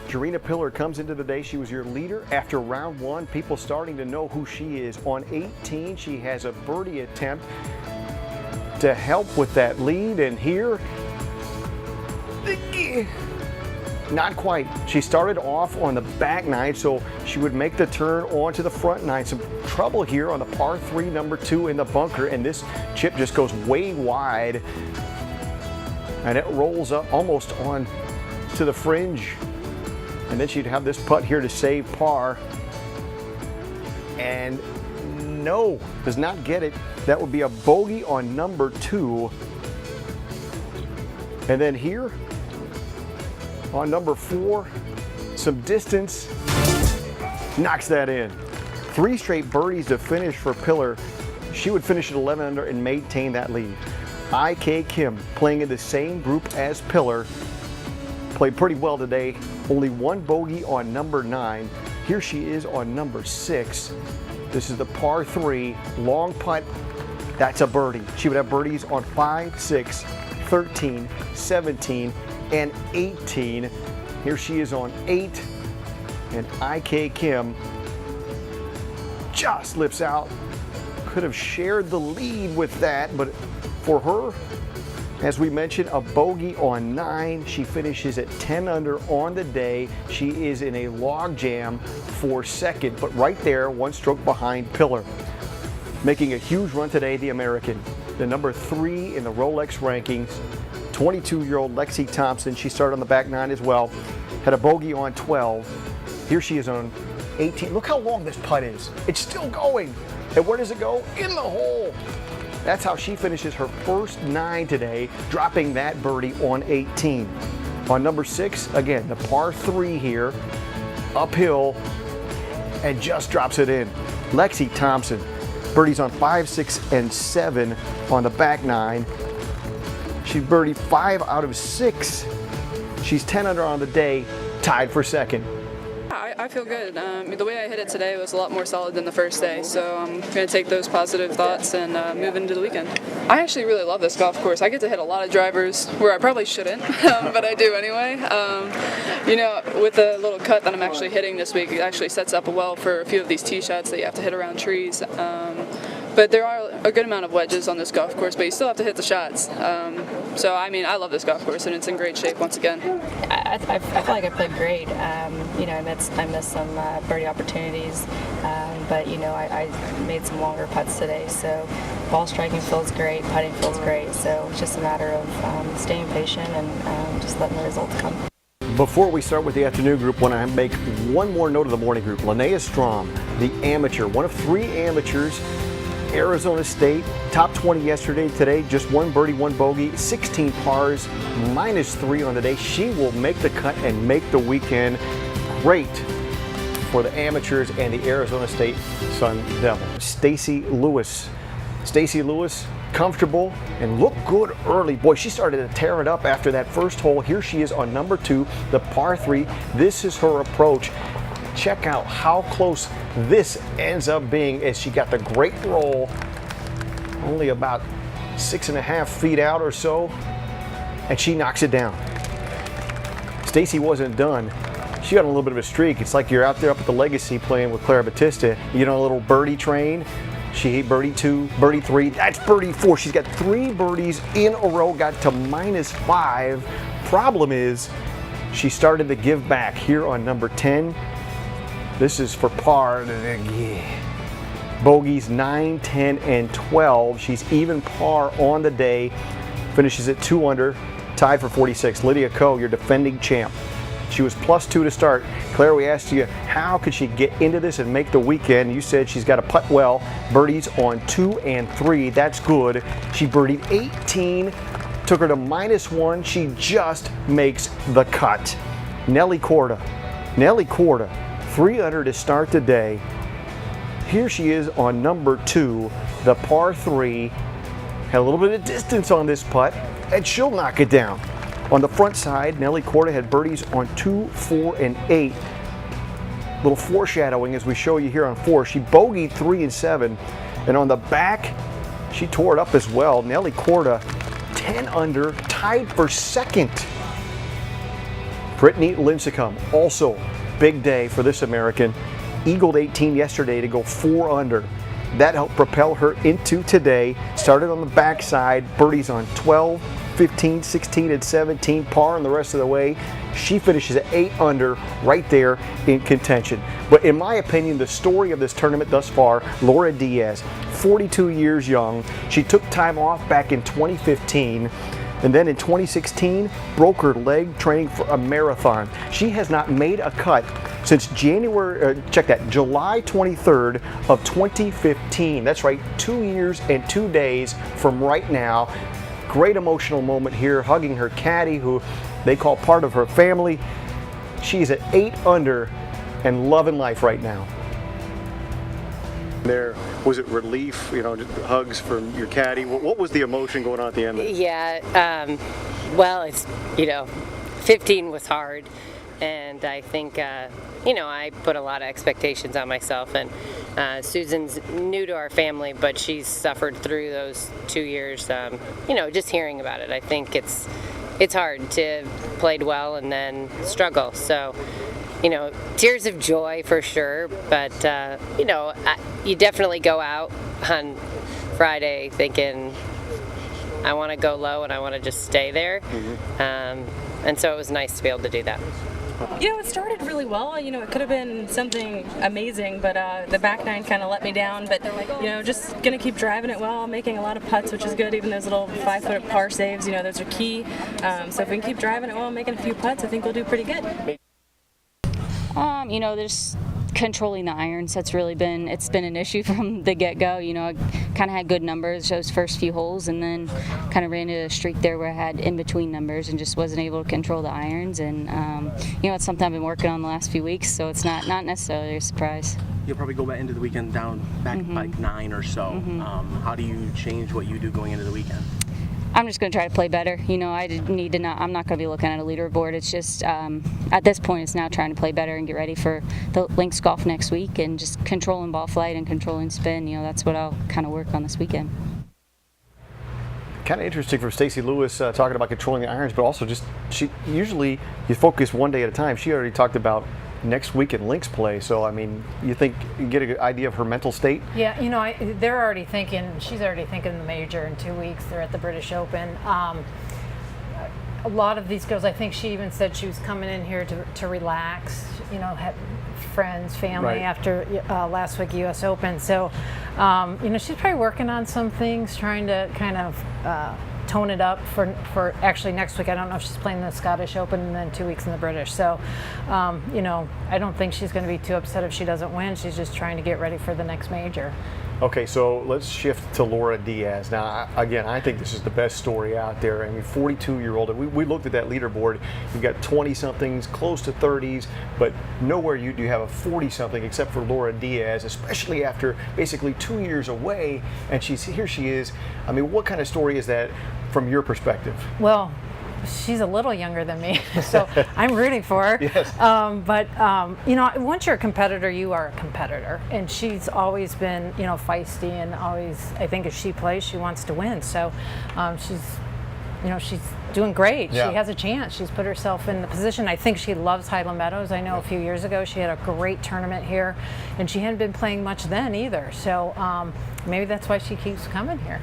Jarena Pillar comes into the day. She was your leader after round one. People starting to know who she is. On 18, she has a birdie attempt to help with that lead. And here, not quite. She started off on the back nine, so she would make the turn onto the front nine. Some trouble here on the par 3, number 2 in the bunker, and this chip just goes way wide. And it rolls up almost on to the fringe. And then she'd have this putt here to save par. And no, does not get it. That would be a bogey on number 2. And then here on number 4, some distance, knocks that in. 3 straight birdies to finish for Pillar. She would finish at 11 under and maintain that lead. IK Kim playing in the same group as Pillar. Played pretty well today. Only 1 bogey on number 9. Here she is on number 6. This is the par 3, long putt. That's a birdie. She would have birdies on 5, 6, 13, 17, and 18. Here she is on 8. And IK Kim just lifts out. Could have shared the lead with that, but for her, as we mentioned, a bogey on 9. She finishes at 10 under on the day. She is in a log jam for second, but right there, 1 stroke behind Pillar. Making a huge run today, the American, the number 3 in the Rolex rankings. 22-year-old Lexi Thompson. She started on the back 9 as well. Had a bogey on 12. Here she is on 18. Look how long this putt is. It's still going. And where does it go? In the hole. That's how she finishes her first 9 today, dropping that birdie on 18. On number 6, again, the par 3 here, uphill, and just drops it in. Lexi Thompson, birdies on 5, 6, and 7 on the back 9. She's birdied 5 out of 6. She's 10 under on the day, tied for second. I feel good. The way I hit it today was a lot more solid than the first day, so I'm going to take those positive thoughts and move into the weekend. I actually really love this golf course. I get to hit a lot of drivers where I probably shouldn't, but I do anyway. You know, with the little cut that I'm actually hitting this week, it actually sets up well for a few of these tee shots that you have to hit around trees. But there are a good amount of wedges on this golf course, but you still have to hit the shots. So, I mean, I love this golf course, and it's in great shape once again. I feel like I played great. You know, I missed some birdie opportunities, but, you know, I made some longer putts today. So ball striking feels great, putting feels great. So it's just a matter of staying patient and just letting the results come. Before we start with the afternoon group, I want to make one more note of the morning group. Linnea Strom, the amateur, one of 3 amateurs. Arizona State, top 20 yesterday, today just 1 birdie, 1 bogey, 16 pars, -3 on the day. She will make the cut and make the weekend great for the amateurs and the Arizona State Sun Devil. Stacy Lewis. Stacy Lewis, comfortable and looked good early. Boy, she started to tear it up after that first hole. Here she is on number 2, the par 3. This is her approach. Check out how close this ends up being as she got the great roll, only about 6.5 feet out or so, and she knocks it down. Stacy wasn't done. She got a little bit of a streak. It's like you're out there up at the Legacy playing with Clara Batista. You know, a little birdie train. She hit birdie 2, birdie 3, that's birdie 4. She's got 3 birdies in a row, got to -5. Problem is, she started to give back here on number 10. This is for par. Yeah. Bogeys 9, 10, and 12. She's even par on the day. Finishes at 2 under, tied for 46. Lydia Ko, your defending champ. She was +2 to start. Claire, we asked you, how could she get into this and make the weekend? You said she's got to putt well. Birdies on 2 and 3. That's good. She birdied 18. Took her to -1. She just makes the cut. Nelly Korda. Nelly Korda. 3 under to start the day. Here she is on number 2, the par 3. Had a little bit of distance on this putt, and she'll knock it down. On the front side, Nelly Korda had birdies on 2, 4, and 8. Little foreshadowing as we show you here on 4. She bogeyed 3 and 7. And on the back, she tore it up as well. Nelly Korda, 10 under, tied for second. Brittany Lincecum, also big day for this American. Eagled 18 yesterday to go 4 under. That helped propel her into today. Started on the backside, birdies on 12, 15, 16, and 17, par and the rest of the way. She finishes at 8 under, right there in contention. But in my opinion, the story of this tournament thus far, Laura Diaz, 42 years young. She took time off back in 2015. And then in 2016, broke her leg training for a marathon. She has not made a cut since July 23rd of 2015. That's right, 2 years and 2 days from right now. Great emotional moment here, hugging her caddy, who they call part of her family. She's at 8 under and loving life right now. There, was it relief, just hugs from your caddy? What was the emotion going on at the end? Yeah, well, it's, 15 was hard, and I think, I put a lot of expectations on myself, and Susan's new to our family, but she's suffered through those 2 years, just hearing about it. I think it's hard to played well and then struggle, so tears of joy for sure, but, you definitely go out on Friday thinking, I want to go low and I want to just stay there. And so it was nice to be able to do that. It started really well. It could have been something amazing, but the back nine kind of let me down. But, just going to keep driving it well, making a lot of putts, which is good. Even those little 5-foot par saves, those are key. So if we can keep driving it well, making a few putts, I think we'll do pretty good. There's controlling the irons. It's been an issue from the get-go. I kind of had good numbers those first few holes, and then kind of ran into a streak there where I had in-between numbers and just wasn't able to control the irons. And it's something I've been working on the last few weeks, so it's not necessarily a surprise. You'll probably go back into the weekend down back by 9 or so. How do you change what you do going into the weekend? I'm just going to try to play better. I'm not going to be looking at a leaderboard. It's just, at this point, it's now trying to play better and get ready for the links golf next week, and just controlling ball flight and controlling spin. That's what I'll kind of work on this weekend. Kind of interesting for Stacey Lewis talking about controlling the irons, but also usually you focus one day at a time. She already talked about next week in links play, so you think you get a good idea of her mental state? Yeah, they're already thinking, she's already thinking the major in 2 weeks. They're at the British Open. A lot of these girls, I think she even said she was coming in here to relax, have friends, family, right, after last week US Open. So, she's probably working on some things, trying to kind of tone it up for actually next week. I don't know if she's playing the Scottish Open and then 2 weeks in the British. So, I don't think she's going to be too upset if she doesn't win. She's just trying to get ready for the next major. Okay, so let's shift to Laura Diaz. Now, again, I think this is the best story out there. 42-year-old. We looked at that leaderboard. You've got 20-somethings, close to 30s, but nowhere do you have a 40-something except for Laura Diaz, especially after basically 2 years away, and here she is. What kind of story is that from your perspective? Well, she's a little younger than me, so I'm rooting for her. Yes. Once you're a competitor, you are a competitor, and she's always been, feisty, and always, I think, if she plays, she wants to win. So, she's doing great. Yeah. She has a chance. She's put herself in the position. I think she loves Highland Meadows. I know a few years ago she had a great tournament here, and she hadn't been playing much then either. So maybe that's why she keeps coming here.